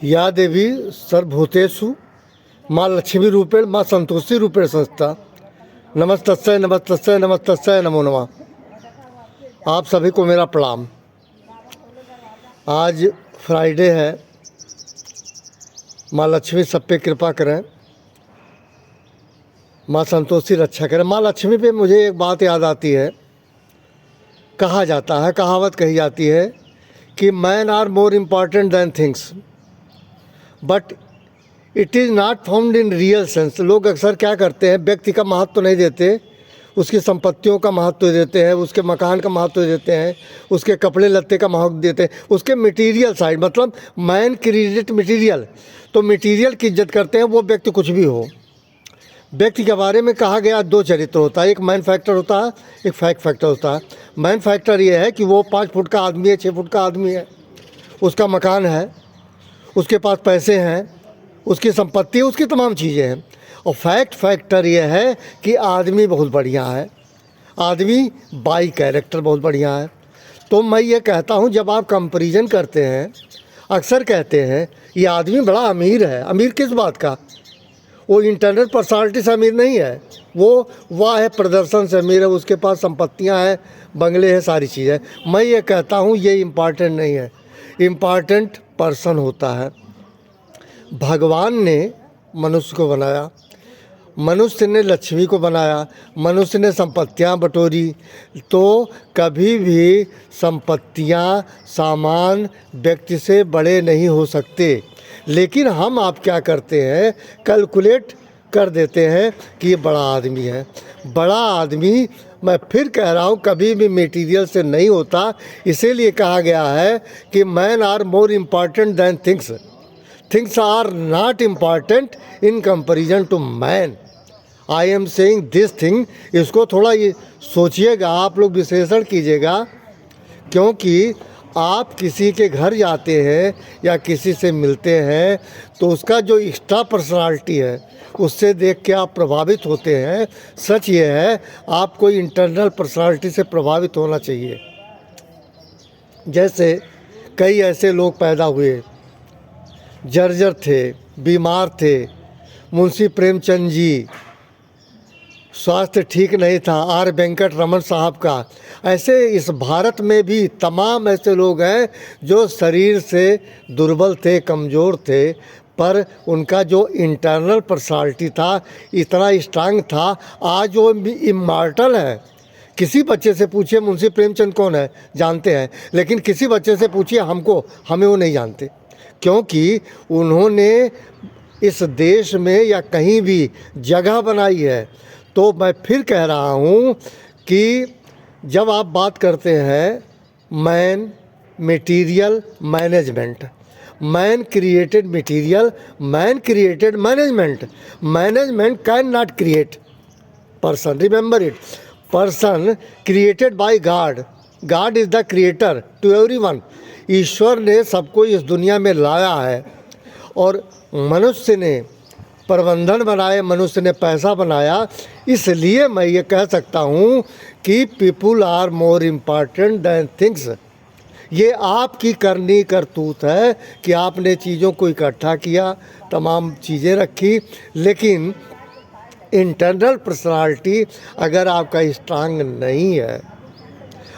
या देवी सर्वभूतेषु माँ लक्ष्मी रूपेण माँ संतोषी रूपेण संस्था। नमस्तस्यै नमस्तस्यै नमस्तस्यै नमो नमः। आप सभी को मेरा प्रणाम। आज फ्राइडे है। माँ लक्ष्मी सब पे कृपा करें, माँ संतोषी रक्षा करें। माँ लक्ष्मी पे मुझे एक बात याद आती है। कहा जाता है, कहावत कही जाती है कि man are more important than things but it is not found in real sense. लोग अक्सर क्या करते हैं, व्यक्ति का महत्व नहीं देते, उसकी संपत्तियों का महत्व देते हैं, उसके मकान का महत्व देते हैं, उसके कपड़े लत्ते का महत्व देते हैं, उसके मटेरियल साइड, मतलब मैन क्रिएटेड मटेरियल। तो मटेरियल की इज्जत करते हैं, वो व्यक्ति कुछ भी हो। व्यक्ति के बारे में कहा गया दो चरित्र होता है, एक मैन फैक्टर होता है, एक फैक्ट फैक्टर होता है। मैन फैक्टर ये है कि वो 5 फुट का आदमी है, 6 फुट का आदमी है, उसका मकान है, उसके पास पैसे हैं, उसकी संपत्ति, उसकी तमाम चीज़ें हैं। और फैक्ट फैक्टर ये है कि आदमी बहुत बढ़िया है, आदमी बाई कैरेक्टर बहुत बढ़िया है। तो मैं ये कहता हूँ, जब आप कंपैरिजन करते हैं, अक्सर कहते हैं ये आदमी बड़ा अमीर है। अमीर किस बात का? वो इंटरनल पर्सनालिटी से अमीर नहीं है, वो वाह है प्रदर्शन से अमीर है, उसके पास संपत्तियां हैं, बंगले हैं, सारी चीज़ें। मैं ये कहता हूँ ये इम्पॉर्टेंट नहीं है। इम्पॉर्टेंट पर्सन होता है। भगवान ने मनुष्य को बनाया, मनुष्य ने लक्ष्मी को बनाया, मनुष्य ने संपत्तियां बटोरी। तो कभी भी संपत्तियां, सामान व्यक्ति से बड़े नहीं हो सकते। लेकिन हम आप क्या करते हैं, कैलकुलेट कर देते हैं कि ये बड़ा आदमी है। बड़ा आदमी, मैं फिर कह रहा हूँ, कभी भी मटेरियल से नहीं होता। इसीलिए कहा गया है कि man are more important than things, things are not important in comparison to man. I am saying this thing. इसको थोड़ा ये सोचिएगा, आप लोग विश्लेषण कीजिएगा, क्योंकि आप किसी के घर जाते हैं या किसी से मिलते हैं तो उसका जो एक्स्ट्रा पर्सनालिटी है उससे देख के आप प्रभावित होते हैं। सच ये है, आपको इंटरनल पर्सनालिटी से प्रभावित होना चाहिए। जैसे कई ऐसे लोग पैदा हुए, जर्जर थे, बीमार थे, मुंशी प्रेमचंद जी, स्वास्थ्य ठीक नहीं था, आर वेंकट रमन साहब का। ऐसे इस भारत में भी तमाम ऐसे लोग हैं जो शरीर से दुर्बल थे, कमज़ोर थे, पर उनका जो इंटरनल पर्सनालिटी था इतना स्ट्रांग था, आज वो इमॉर्टल है। किसी बच्चे से पूछिए मुंशी प्रेमचंद कौन है, जानते हैं, लेकिन किसी बच्चे से पूछिए हमको, हमें वो नहीं जानते, क्योंकि उन्होंने इस देश में या कहीं भी जगह बनाई है। तो मैं फिर कह रहा हूँ कि जब आप बात करते हैं man material management, man created material, man created management, management can not create person. Remember it, person created by God, God is the creator to everyone. ईश्वर ने सबको इस दुनिया में लाया है और मनुष्य ने प्रबंधन बनाए, मनुष्य ने पैसा बनाया। इसलिए मैं ये कह सकता हूँ कि people are more important than things. ये आपकी करनी करतूत है कि आपने चीज़ों को इकट्ठा किया, तमाम चीज़ें रखी, लेकिन इंटरनल पर्सनालिटी अगर आपका स्ट्रांग नहीं है,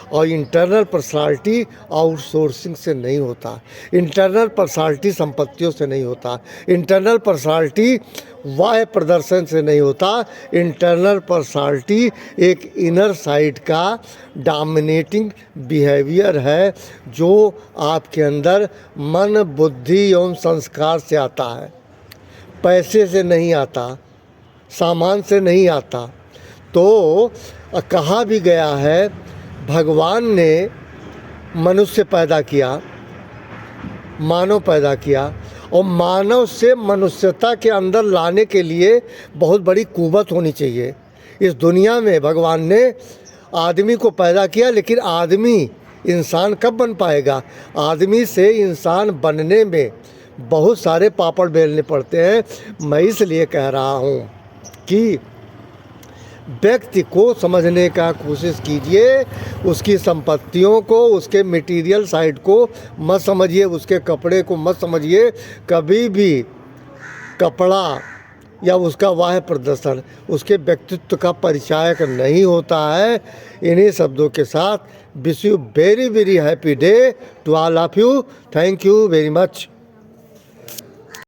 और इंटरनल पर्सनालिटी आउटसोर्सिंग से नहीं होता, इंटरनल पर्सनालिटी संपत्तियों से नहीं होता, इंटरनल पर्सनालिटी वाह प्रदर्शन से नहीं होता। इंटरनल पर्सनालिटी एक इनर साइड का डोमिनेटिंग बिहेवियर है जो आपके अंदर मन, बुद्धि एवं संस्कार से आता है, पैसे से नहीं आता, सामान से नहीं आता। तो कहा भी गया है, भगवान ने मनुष्य पैदा किया, मानव पैदा किया, और मानव से मनुष्यता के अंदर लाने के लिए बहुत बड़ी कुव्वत होनी चाहिए। इस दुनिया में भगवान ने आदमी को पैदा किया, लेकिन आदमी इंसान कब बन पाएगा? आदमी से इंसान बनने में बहुत सारे पापड़ बेलने पड़ते हैं। मैं इसलिए कह रहा हूँ कि व्यक्ति को समझने का कोशिश कीजिए, उसकी संपत्तियों को, उसके मटेरियल साइड को मत समझिए, उसके कपड़े को मत समझिए। कभी भी कपड़ा या उसका बाह्य प्रदर्शन उसके व्यक्तित्व का परिचायक नहीं होता है। इन्हीं शब्दों के साथ wish you very very happy day to all of you. Thank you very much.